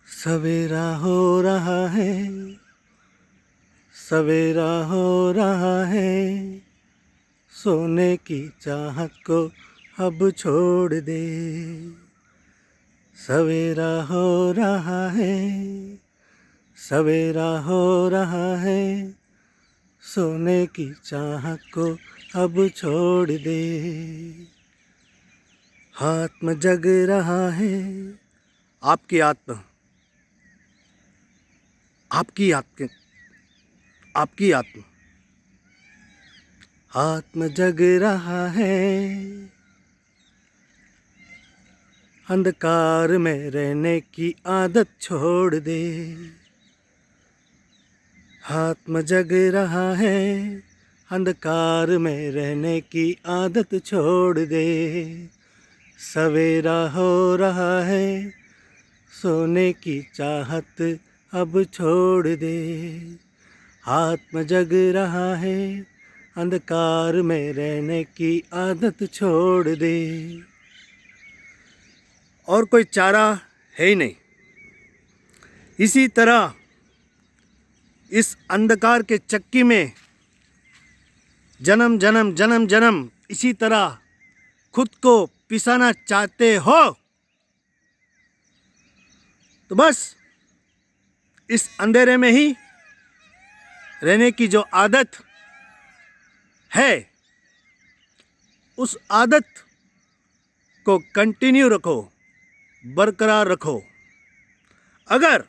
सवेरा हो रहा है, सवेरा हो रहा है, सोने की चाहत को अब छोड़ दे। सवेरा हो रहा है, सवेरा हो रहा है, सोने की चाहत को अब छोड़ दे। आत्म जग रहा है, आपकी आत्मा, आपकी आत्मा, आपकी आत्मा आत्म जग रहा है। अंधकार में रहने की आदत छोड़ दे। आत्म जग रहा है, अंधकार में रहने की आदत छोड़ दे। सवेरा हो रहा है, सोने की चाहत अब छोड़ दे। आत्म जग रहा है, अंधकार में रहने की आदत छोड़ दे। और कोई चारा है ही नहीं। इसी तरह इस अंधकार के चक्की में जन्म जन्म जन्म जन्म इसी तरह खुद को पिसाना चाहते हो तो बस इस अंधेरे में ही रहने की जो आदत है, उस आदत को कंटिन्यू रखो, बरकरार रखो। अगर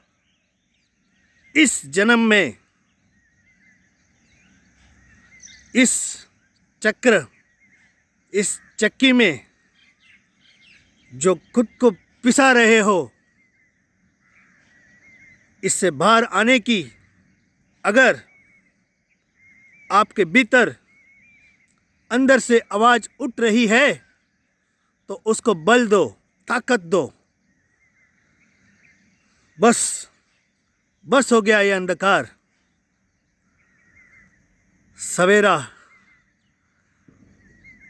इस जन्म में इस चक्र, इस चक्की में जो खुद को पिसा रहे हो, इससे बाहर आने की अगर आपके भीतर अंदर से आवाज उठ रही है तो उसको बल दो, ताकत दो। बस हो गया ये अंधकार। सवेरा,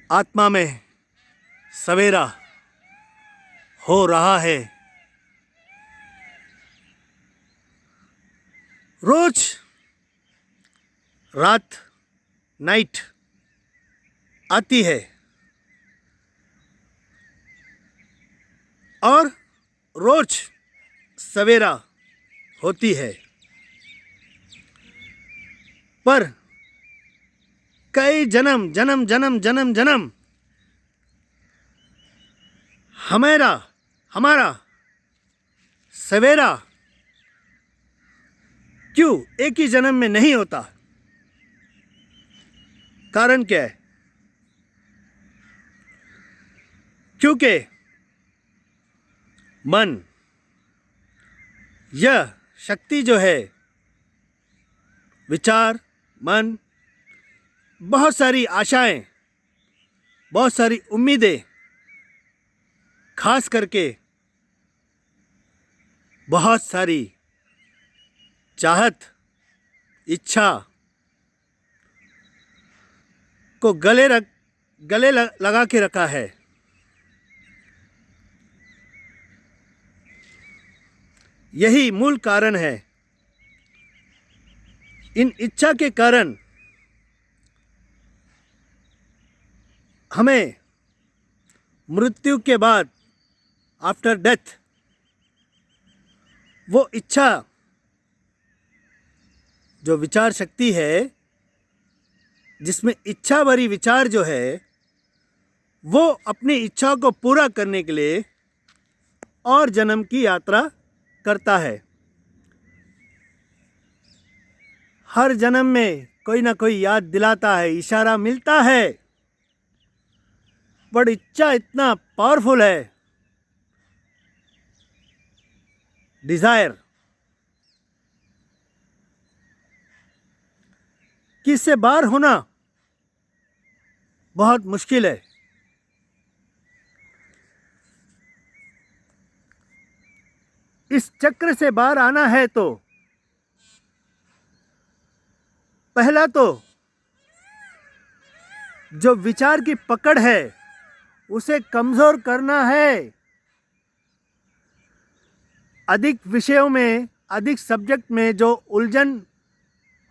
आत्मा में सवेरा हो रहा है। रोज रात, नाइट आती है और रोज सवेरा होती है, पर कई जन्म जन्म जन्म जन्म जन्म हमारा सवेरा क्यों एक ही जन्म में नहीं होता? कारण क्या है? क्योंकि मन, यह शक्ति जो है, विचार, मन, बहुत सारी आशाएं, बहुत सारी उम्मीदें, खास करके बहुत सारी चाहत, इच्छा को गले लगा के रखा है। यही मूल कारण है। इन इच्छा के कारण हमें मृत्यु के बाद, आफ्टर डेथ, वो इच्छा, जो विचार शक्ति है, जिसमें इच्छा भरी विचार जो है, वो अपनी इच्छा को पूरा करने के लिए और जन्म की यात्रा करता है। हर जन्म में कोई ना कोई याद दिलाता है, इशारा मिलता है, पर इच्छा इतना पावरफुल है, डिजायर, कि इससे बाहर होना बहुत मुश्किल है। इस चक्र से बाहर आना है तो पहला तो जो विचार की पकड़ है उसे कमजोर करना है। अधिक विषयों में, अधिक सब्जेक्ट में जो उलझन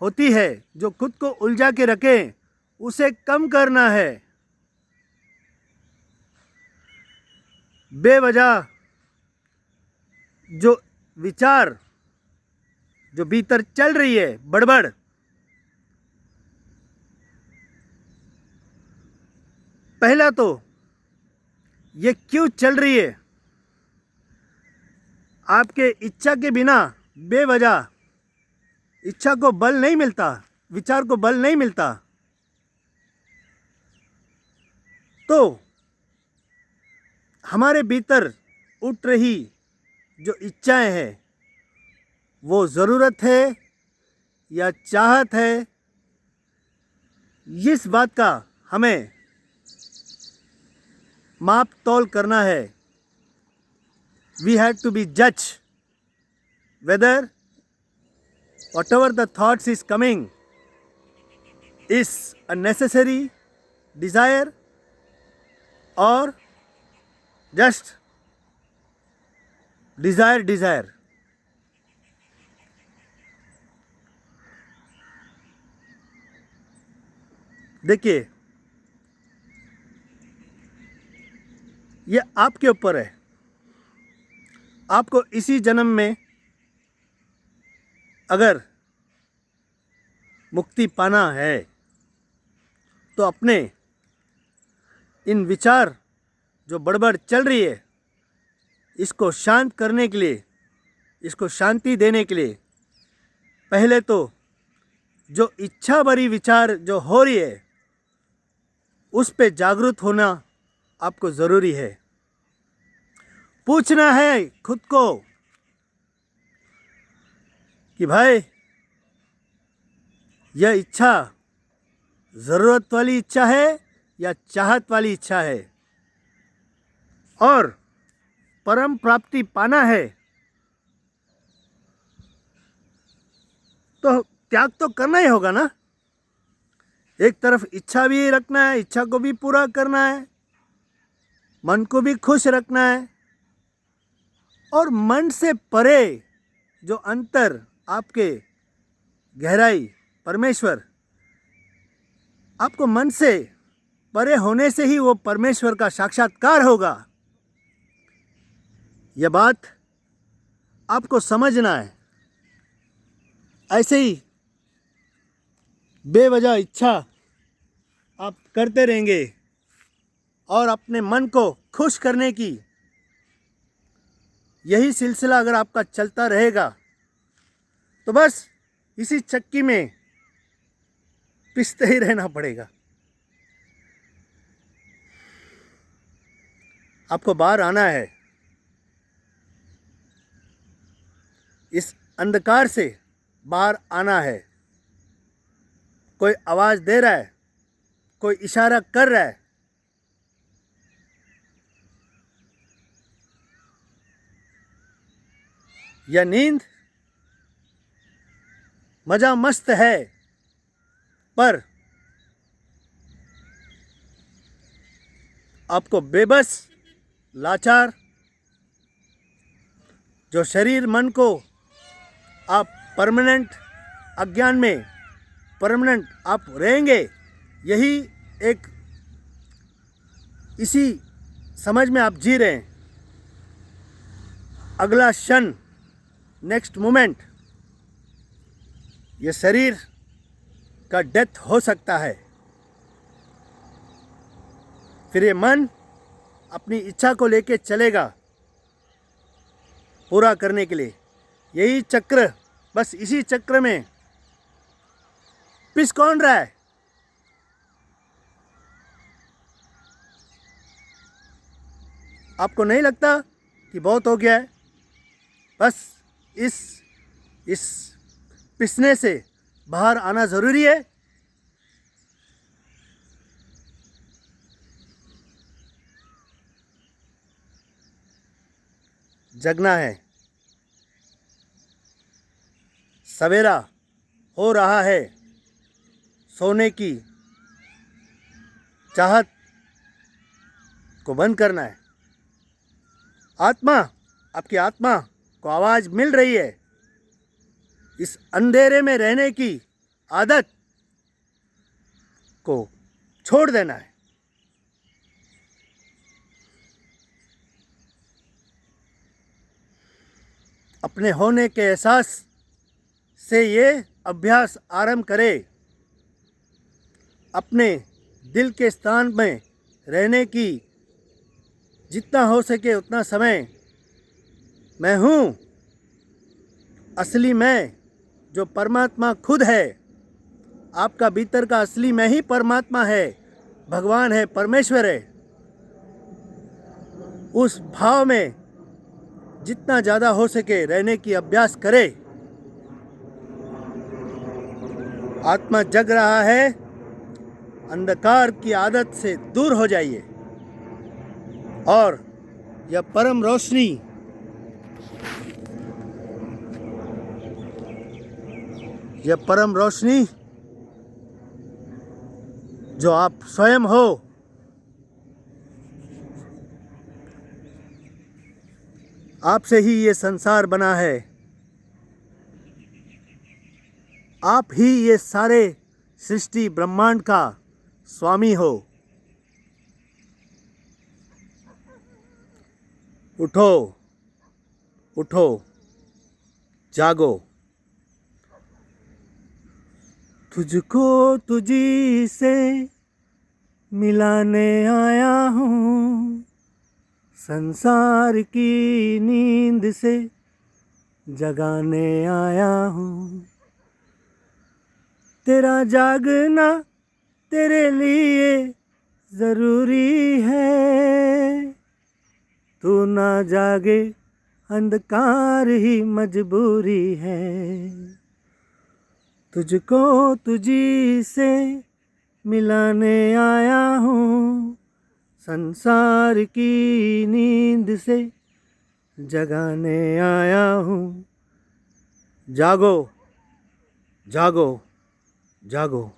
होती है, जो खुद को उलझा के रखे, उसे कम करना है। बेवजह जो विचार जो भीतर चल रही है बड़बड़, पहला तो ये क्यों चल रही है? आपके इच्छा के बिना बेवजह इच्छा को बल नहीं मिलता, विचार को बल नहीं मिलता। तो हमारे भीतर उठ रही जो इच्छाएं हैं वो ज़रूरत है या चाहत है, इस बात का हमें माप तौल करना है। We had to be judge whether whatever the thoughts is coming is a necessary desire or just desire. देखिए, ये आपके ऊपर है। आपको इसी जन्म में अगर मुक्ति पाना है तो अपने इन विचार जो बड़बड़ चल रही है इसको शांत करने के लिए, इसको शांति देने के लिए पहले तो जो इच्छा भरी विचार जो हो रही है उस पे जागरूक होना आपको ज़रूरी है। पूछना है खुद को कि भाई यह इच्छा ज़रूरत वाली इच्छा है या चाहत वाली इच्छा है, और परम प्राप्ति पाना है तो त्याग तो करना ही होगा ना। एक तरफ इच्छा भी रखना है, इच्छा को भी पूरा करना है, मन को भी खुश रखना है, और मन से परे जो अंतर आपके गहराई परमेश्वर, आपको मन से परे होने से ही वो परमेश्वर का साक्षात्कार होगा। यह बात आपको समझना है। ऐसे ही बेवजह इच्छा आप करते रहेंगे और अपने मन को खुश करने की यही सिलसिला अगर आपका चलता रहेगा तो बस इसी चक्की में पिसते ही रहना पड़ेगा। आपको बाहर आना है, इस अंधकार से बाहर आना है। कोई आवाज़ दे रहा है, कोई इशारा कर रहा है, यह नींद मजा मस्त है, पर आपको बेबस, लाचार, जो शरीर मन को आप परमानेंट अज्ञान में परमानेंट आप रहेंगे, यही एक इसी समझ में आप जी रहे हैं। अगला क्षण, नेक्स्ट मोमेंट, ये शरीर का डेथ हो सकता है। फिर ये मन अपनी इच्छा को लेके चलेगा पूरा करने के लिए। यही चक्र, बस इसी चक्र में पिस कौन रहा है? आपको नहीं लगता कि बहुत हो गया है? बस इस पिसने से बाहर आना ज़रूरी है। जगना है। सवेरा हो रहा है, सोने की चाहत को बंद करना है। आत्मा, आपकी आत्मा को आवाज़ मिल रही है, इस अंधेरे में रहने की आदत को छोड़ देना है। अपने होने के एहसास से ये अभ्यास आरंभ करें। अपने दिल के स्थान में रहने की जितना हो सके उतना समय मैं हूँ, असली मैं जो परमात्मा खुद है। आपका भीतर का असली मैं ही परमात्मा है, भगवान है, परमेश्वर है। उस भाव में जितना ज़्यादा हो सके रहने की अभ्यास करें। आत्मा जग रहा है, अंधकार की आदत से दूर हो जाइए और यह परम रोशनी, यह परम रोशनी जो आप स्वयं हो, आपसे ही ये संसार बना है। आप ही ये सारे सृष्टि ब्रह्मांड का स्वामी हो। उठो, उठो, जागो। तुझको तुझी से मिलाने आया हूँ, संसार की नींद से जगाने आया हूँ। तेरा जागना तेरे लिए ज़रूरी है, तू ना जागे अंधकार ही मजबूरी है। तुझको तुझी से मिलाने आया हूँ, संसार की नींद से जगाने आया हूँ। जागो, जागो, जागो।